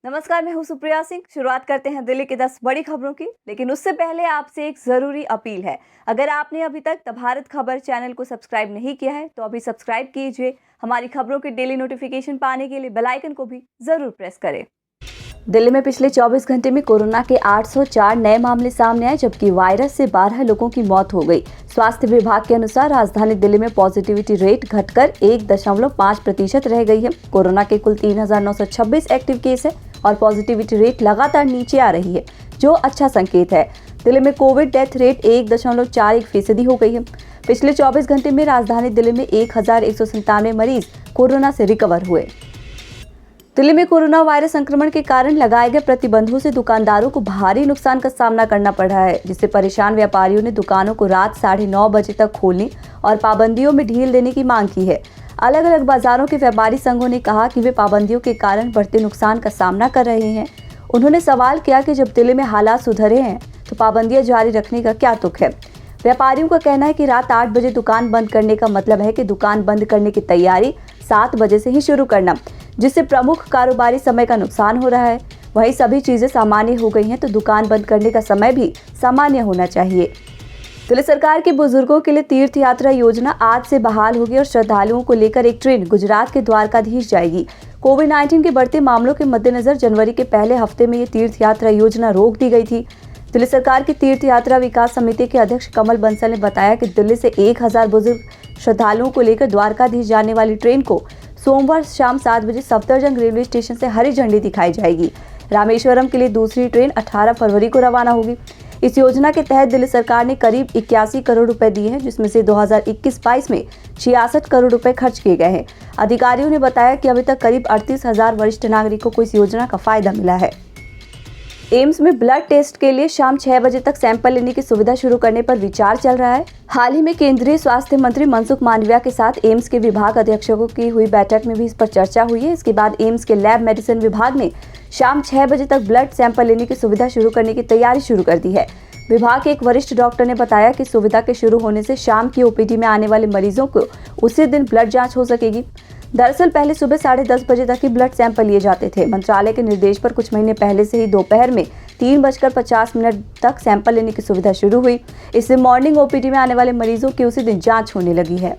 नमस्कार, मैं हूं सुप्रिया सिंह। शुरुआत करते हैं दिल्ली की 10 बड़ी खबरों की, लेकिन उससे पहले आपसे एक जरूरी अपील है। अगर आपने अभी तक द भारत खबर चैनल को सब्सक्राइब नहीं किया है तो अभी सब्सक्राइब कीजिए। हमारी खबरों की डेली नोटिफिकेशन पाने के लिए बेल आइकन को भी जरूर प्रेस करें। दिल्ली में पिछले 24 घंटे में कोरोना के 804 नए मामले सामने आए, जबकि वायरस से 12 लोगों की मौत हो गई। स्वास्थ्य विभाग के अनुसार राजधानी दिल्ली में पॉजिटिविटी रेट घटकर 1.5% रह गई है। कोरोना के कुल 3,926 एक्टिव केस है और पॉजिटिविटी रेट लगातार नीचे आ रही है, जो अच्छा संकेत है। दिल्ली में कोविड डेथ रेट 1.41% हो गई है। पिछले 24 घंटे में राजधानी दिल्ली में 1,197 मरीज कोरोना से रिकवर हुए। दिल्ली में कोरोना वायरस संक्रमण के कारण लगाए गए प्रतिबंधों से दुकानदारों को भारी नुकसान का सामना करना पड़ रहा है, जिससे परेशान व्यापारियों ने दुकानों को रात 9:30 बजे तक खोलने और पाबंदियों में ढील देने की मांग की है। अलग अलग बाजारों के व्यापारी संघों ने कहा कि वे पाबंदियों के कारण बढ़ते नुकसान का सामना कर रहे हैं। उन्होंने सवाल किया कि जब दिल्ली में हालात सुधरे हैं तो पाबंदियां जारी रखने का क्या तुक है। व्यापारियों का कहना है कि रात 8 बजे दुकान बंद करने का मतलब है कि दुकान बंद करने की तैयारी 7 बजे से ही शुरू करना, जिससे प्रमुख कारोबारी समय का नुकसान हो रहा है। वहीं सभी चीजें सामान्य हो गई हैं तो दुकान बंद करने का समय भी सामान्य होना चाहिए। दिल्ली सरकार की बुजुर्गों के लिए तीर्थ यात्रा योजना आज से बहाल होगी और श्रद्धालुओं को लेकर एक ट्रेन गुजरात के द्वारकाधीश जाएगी। कोविड-19 के बढ़ते मामलों के मद्देनजर जनवरी के पहले हफ्ते में ये तीर्थ यात्रा योजना रोक दी गई थी। दिल्ली सरकार की तीर्थ यात्रा विकास समिति के अध्यक्ष कमल बंसल ने बताया कि दिल्ली से 1000 बुजुर्ग श्रद्धालुओं को लेकर द्वारकाधीश जाने वाली ट्रेन को सोमवार शाम 7 बजे सफदरजंग रेलवे स्टेशन से हरी झंडी दिखाई जाएगी। रामेश्वरम के लिए दूसरी ट्रेन 18 फरवरी को रवाना होगी। इस योजना के तहत दिल्ली सरकार ने करीब 81 करोड़ रुपए दिए हैं, जिसमें से 2021-22 में 66 करोड़ रुपए खर्च किए गए हैं। अधिकारियों ने बताया कि अभी तक करीब 38,000 वरिष्ठ नागरिकों को इस योजना का फायदा मिला है। एम्स में ब्लड टेस्ट के लिए शाम 6 बजे तक सैंपल लेने की सुविधा शुरू करने पर विचार चल रहा है। हाल ही में केंद्रीय स्वास्थ्य मंत्री मनसुख मांडविया के साथ एम्स के विभाग अध्यक्षों की हुई बैठक में भी इस पर चर्चा हुई है। इसके बाद एम्स के लैब मेडिसिन विभाग ने शाम 6 बजे तक ब्लड सैंपल लेने की सुविधा शुरू करने की तैयारी शुरू कर दी है। विभाग के एक वरिष्ठ डॉक्टर ने बताया कि सुविधा के शुरू होने से शाम की ओपीडी में आने वाले मरीजों को उसी दिन ब्लड जांच हो सकेगी। दरअसल पहले सुबह 10:30 बजे तक ही ब्लड सैंपल लिए जाते थे। मंत्रालय के निर्देश पर कुछ महीने पहले से ही दोपहर में 3:50 तक सैंपल लेने की सुविधा शुरू हुई। इससे मॉर्निंग ओपीडी में आने वाले मरीजों की उसी दिन जांच होने लगी है।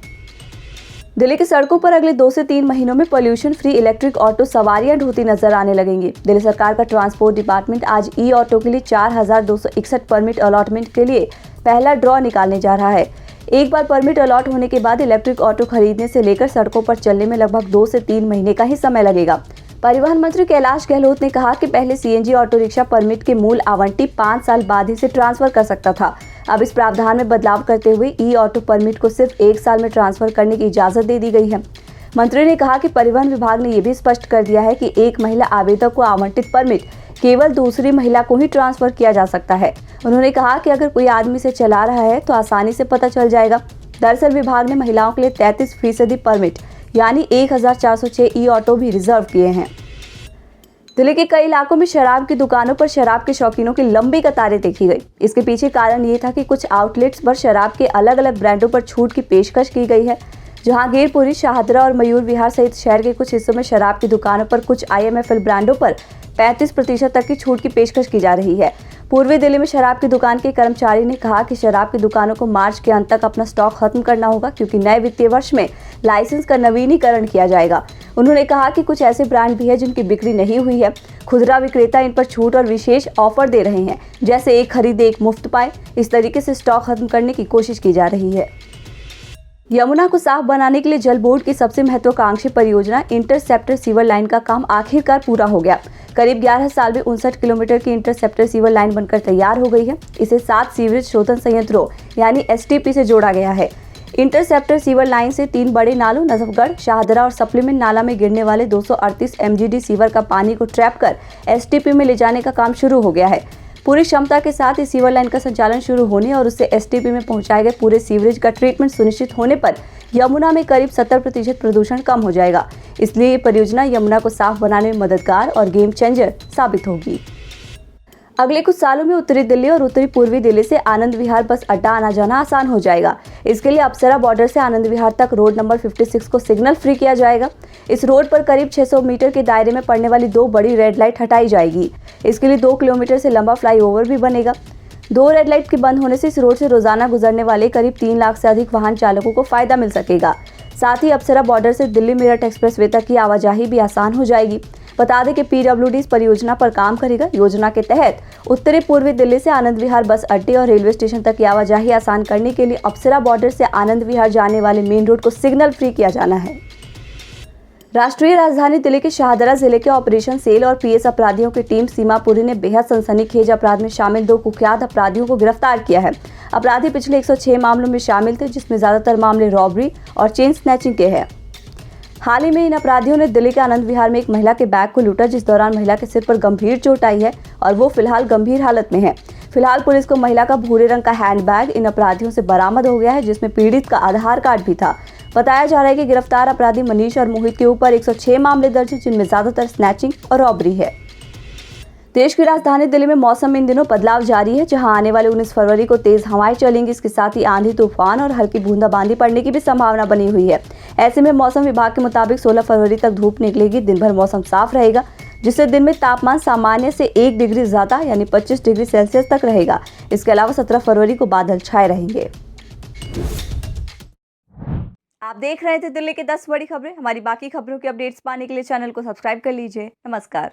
दिल्ली की सड़कों पर अगले 2 से 3 महीनों में पोल्यूशन फ्री इलेक्ट्रिक ऑटो सवारियां ढोती नजर आने लगेंगी। दिल्ली सरकार का ट्रांसपोर्ट डिपार्टमेंट आज ई ऑटो के लिए 4261 परमिट अलॉटमेंट के लिए पहला ड्रॉ निकालने जा रहा है। एक बार परमिट अलॉट होने के बाद इलेक्ट्रिक ऑटो खरीदने से लेकर सड़कों पर चलने में लगभग 2 से 3 महीने का ही समय लगेगा। परिवहन मंत्री कैलाश गहलोत ने कहा कि पहले सीएनजी ऑटो रिक्शा परमिट के मूल आवंटी 5 साल बाद ही से ट्रांसफर कर सकता था। अब इस प्रावधान में बदलाव करते हुए ई ऑटो परमिट को सिर्फ 1 साल में ट्रांसफर करने की इजाजत दे दी गई है। मंत्री ने कहा कि परिवहन विभाग ने यह भी स्पष्ट कर दिया है कि एक महिला आवेदक को आवंटित परमिट केवल दूसरी महिला को ही ट्रांसफर किया जा सकता है। उन्होंने कहा कि अगर कोई आदमी से चला रहा है तो आसानी से पता चल जाएगा। दरअसल विभाग ने महिलाओं के लिए 33% परमिट यानी 1406 ई ऑटो भी रिजर्व किए हैं। दिल्ली के कई इलाकों में शराब की दुकानों पर शराब के शौकीनों की लंबी कतारें देखी गई। इसके पीछे कारण ये था कि कुछ आउटलेट्स पर शराब के अलग अलग ब्रांडों पर छूट की पेशकश की गई है। जहांगीरपुरी, शाहदरा और मयूर विहार सहित शहर के कुछ हिस्सों में शराब की दुकानों पर कुछ IMFL ब्रांडों पर 35% तक की छूट की पेशकश की जा रही है। पूर्वी दिल्ली में शराब की दुकान के कर्मचारी ने कहा कि शराब की दुकानों को मार्च के अंत तक अपना स्टॉक खत्म करना होगा, क्योंकि नए वित्तीय वर्ष में लाइसेंस का नवीनीकरण किया जाएगा। उन्होंने कहा कि कुछ ऐसे ब्रांड भी है जिनकी बिक्री नहीं हुई है। खुदरा विक्रेता इन पर छूट और विशेष ऑफर दे रहे हैं, जैसे एक खरीदे एक मुफ्त पाए। इस तरीके से स्टॉक खत्म करने की कोशिश की जा रही है। यमुना को साफ बनाने के लिए जल बोर्ड की सबसे महत्वाकांक्षी परियोजना इंटरसेप्टर सीवर लाइन का काम आखिरकार पूरा हो गया। करीब 11 साल में 59 किलोमीटर की इंटरसेप्टर सीवर लाइन बनकर तैयार हो गई है। इसे 7 सीवरेज शोधन संयंत्रों यानी STP से जोड़ा गया है। इंटरसेप्टर सीवर लाइन से 3 बड़े नालों नजफगढ़, शाहदरा और सप्लीमेंट नाला में गिरने वाले 238 MGD सीवर का पानी को ट्रैप कर STP में ले जाने का काम शुरू हो गया है। पूरी क्षमता के साथ इस सीवर लाइन का संचालन शुरू होने और उससे STP में पहुंचाए गए पूरे सीवरेज का ट्रीटमेंट सुनिश्चित होने पर यमुना में करीब 70% प्रदूषण कम हो जाएगा। इसलिए ये परियोजना यमुना को साफ बनाने में मददगार और गेम चेंजर साबित होगी। अगले कुछ सालों में उत्तरी दिल्ली और उत्तरी पूर्वी दिल्ली से आनंद विहार बस अड्डा आना जाना आसान हो जाएगा। इसके लिए अप्सरा बॉर्डर से आनंद विहार तक रोड नंबर 56 को सिग्नल फ्री किया जाएगा। इस रोड पर करीब 600 मीटर के दायरे में पड़ने वाली 2 बड़ी रेड लाइट हटाई जाएगी। इसके लिए 2 किलोमीटर से लंबा फ्लाईओवर भी बनेगा। 2 रेड लाइट के बंद होने से इस रोड से रोजाना गुजरने वाले करीब 3 लाख से अधिक वाहन चालकों को फायदा मिल सकेगा। साथ ही अप्सरा बॉर्डर से दिल्ली मेरठ एक्सप्रेसवे तक की आवाजाही भी आसान हो जाएगी। बता दें कि पीडब्ल्यूडी इस परियोजना पर काम करेगा। योजना के तहत उत्तरी पूर्वी दिल्ली से आनंद विहार बस अड्डे और रेलवे स्टेशन तक की आवाजाही आसान करने के लिए अप्सरा बॉर्डर से आनंद विहार जाने वाले मेन रोड को सिग्नल फ्री किया जाना है। राष्ट्रीय राजधानी दिल्ली के शाहदरा जिले के ऑपरेशन सेल और पीएस अपराधियों की टीम सीमापुरी ने बेहद सनसनीखेज अपराध में शामिल 2 कुख्यात अपराधियों को गिरफ्तार किया है। अपराधी पिछले 106 मामलों में शामिल थे, जिसमें ज्यादातर मामले रॉबरी और चेन स्नैचिंग के हैं। हाल ही में इन अपराधियों ने दिल्ली के आनंद विहार में एक महिला के बैग को लूटा, जिस दौरान महिला के सिर पर गंभीर चोट आई है और वो फिलहाल गंभीर हालत में है। फिलहाल पुलिस को महिला का भूरे रंग का हैंडबैग इन अपराधियों से बरामद हो गया है, जिसमें पीड़ित का आधार कार्ड भी था। बताया जा रहा है कि गिरफ्तार अपराधी मनीष और मोहित के ऊपर 106 मामले दर्ज हैं, जिनमें ज्यादातर स्नैचिंग और रॉबरी है। देश की राजधानी दिल्ली में मौसम इन दिनों बदलाव जारी है, जहां आने वाले 19 फरवरी को तेज हवाएं चलेंगी। इसके साथ ही आंधी, तूफान और हल्की बूंदाबांदी पड़ने की भी संभावना बनी हुई है। ऐसे में मौसम विभाग के मुताबिक 16 फरवरी तक धूप निकलेगी। दिन भर मौसम साफ रहेगा, जिससे दिन में तापमान सामान्य से 1 डिग्री ज्यादा यानी 25 डिग्री सेल्सियस तक रहेगा। इसके अलावा 17 फरवरी को बादल छाए रहेंगे। आप देख रहे थे दिल्ली की 10 बड़ी खबरें। हमारी बाकी खबरों की अपडेट्स पाने के लिए चैनल को सब्सक्राइब कर लीजिए। नमस्कार।